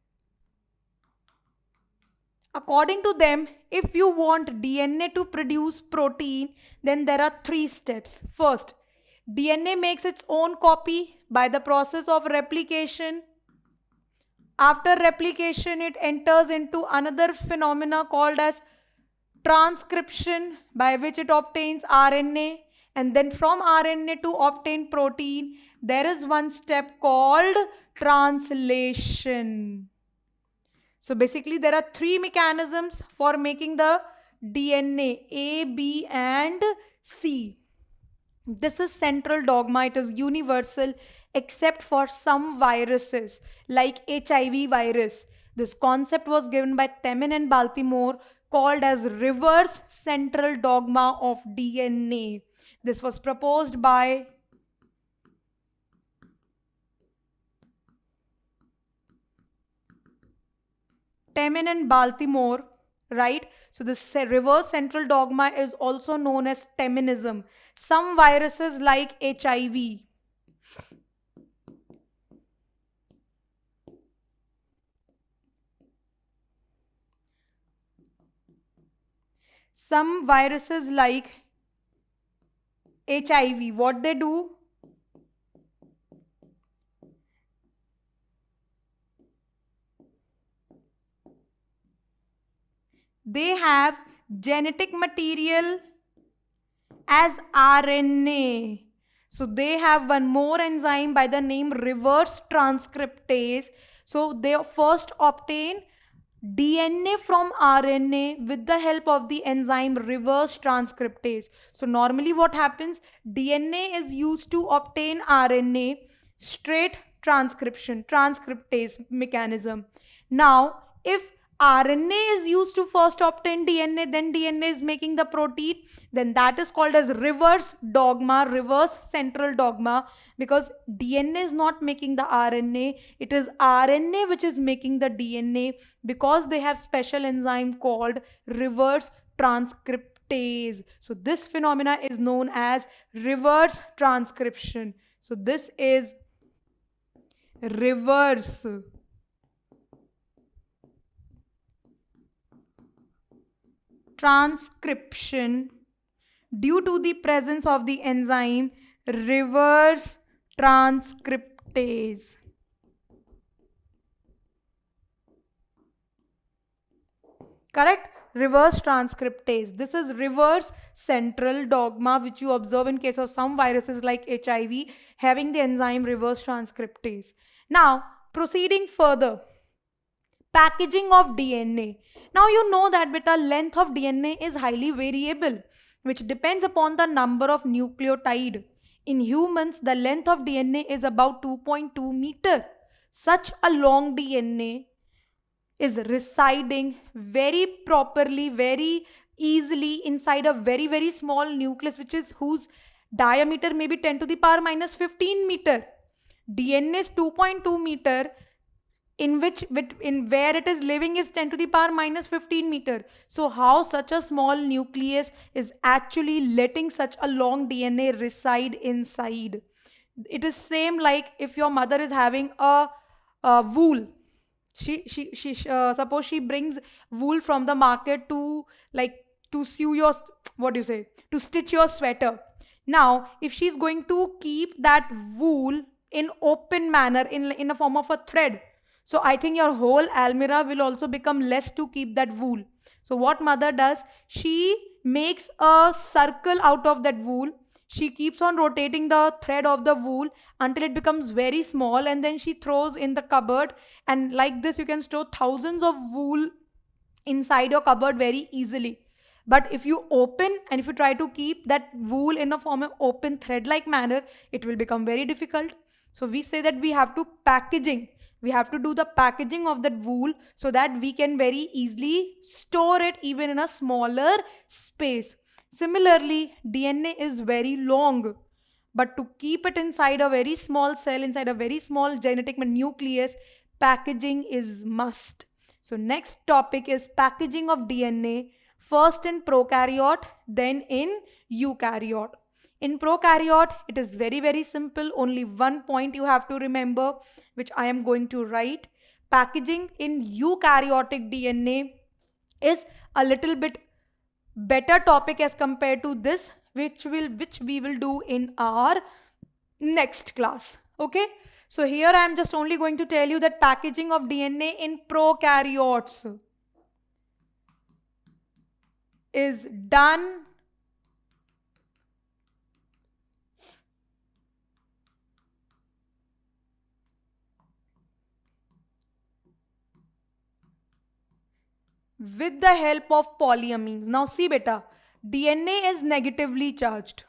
Speaker 1: According to them, if you want DNA to produce protein, then there are three steps. First, DNA makes its own copy by the process of replication. After replication, it enters into another phenomena called as transcription, by which it obtains RNA. And then from RNA to obtain protein, there is one step called translation. So basically there are three mechanisms for making the DNA, A, B and C. This is central dogma. It is universal. except for some viruses like HIV virus. This concept was given by Temin and Baltimore, called as reverse central dogma of DNA. This was proposed by Temin and Baltimore, right? So this reverse central dogma is also known as Teminism. Some viruses like HIV, some viruses like HIV, what they do? They have genetic material as RNA. So they have one more enzyme by the name reverse transcriptase. So they first obtain DNA from RNA with the help of the enzyme reverse transcriptase. So normally what happens? DNA is used to obtain RNA, straight transcription, transcriptase mechanism. Now, if RNA is used to first obtain DNA, then DNA is making the protein, then that is called as reverse dogma, reverse central dogma, because DNA is not making the RNA, it is RNA which is making the DNA, because they have special enzyme called reverse transcriptase. So this phenomena is known as reverse transcription. So this is reverse transcription due to the presence of the enzyme reverse transcriptase. Correct? Reverse transcriptase. This is reverse central dogma which you observe in case of some viruses like HIV having the enzyme reverse transcriptase. Now, proceeding further, packaging of DNA. Now you know that beta length of DNA is highly variable, which depends upon the number of nucleotide. In humans, the length of DNA is about 2.2 meter. Such a long DNA is residing very properly, very easily inside a very, very small nucleus, which is whose diameter may be 10 to the power minus 15 meter. DNA is 2.2 meter, in where it is living is 10 to the power minus 15 meter. So how such a small nucleus is actually letting such a long DNA reside inside? It is same like if your mother is having a wool. Suppose she brings wool from the market to sew your, what do you say, to stitch your sweater. Now if she's going to keep that wool in open manner, in a form of a thread, so I think your whole almirah will also become less to keep that wool. So what mother does, she makes a circle out of that wool. She keeps on rotating the thread of the wool until it becomes very small, and then she throws in the cupboard, and like this you can store thousands of wool inside your cupboard very easily. But if you open and if you try to keep that wool in a form of open thread like manner, it will become very difficult. So we say that we have to do the packaging of that wool so that we can very easily store it even in a smaller space. Similarly, DNA is very long, but to keep it inside a very small cell, inside a very small genetic nucleus, packaging is must. So next topic is packaging of DNA, first in prokaryote, then in eukaryote. In prokaryote, it is very, very simple. Only one point you have to remember, which I am going to write. Packaging in eukaryotic DNA is a little bit better topic as compared to this, which we will do in our next class. Okay. So here I am just only going to tell you that packaging of DNA in prokaryotes is done with the help of polyamines. Now see beta, DNA is negatively charged.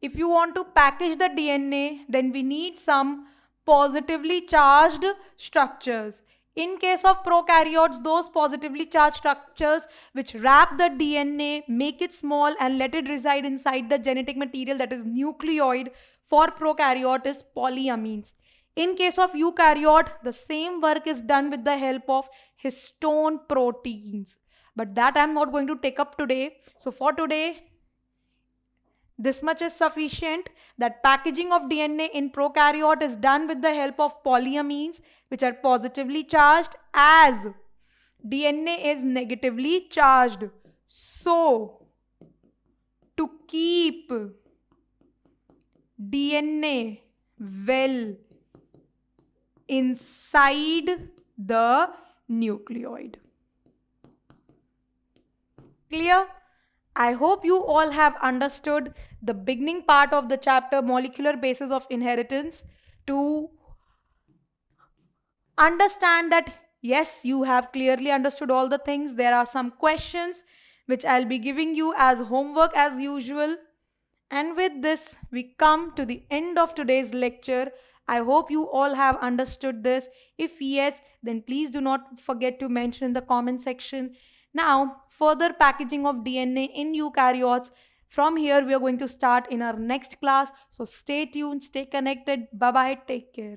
Speaker 1: if you want to package the DNA, then we need some positively charged structures. In case of prokaryotes, those positively charged structures which wrap the DNA, make it small and let it reside inside the genetic material, that is nucleoid, for prokaryote is polyamines. In case of eukaryote, the same work is done with the help of histone proteins. But that I'm not going to take up today. So for today, this much is sufficient, that packaging of DNA in prokaryote is done with the help of polyamines, which are positively charged, as DNA is negatively charged. So, to keep DNA well inside the nucleoid. Clear? I hope you all have understood the beginning part of the chapter, molecular basis of inheritance, to understand that yes, you have clearly understood all the things. There are some questions which I'll be giving you as homework as usual. And with this, we come to the end of today's lecture. I hope you all have understood this. If yes, then please do not forget to mention in the comment section. Now, further packaging of DNA in eukaryotes. From here, we are going to start in our next class. So stay tuned, stay connected. Bye-bye. Take care.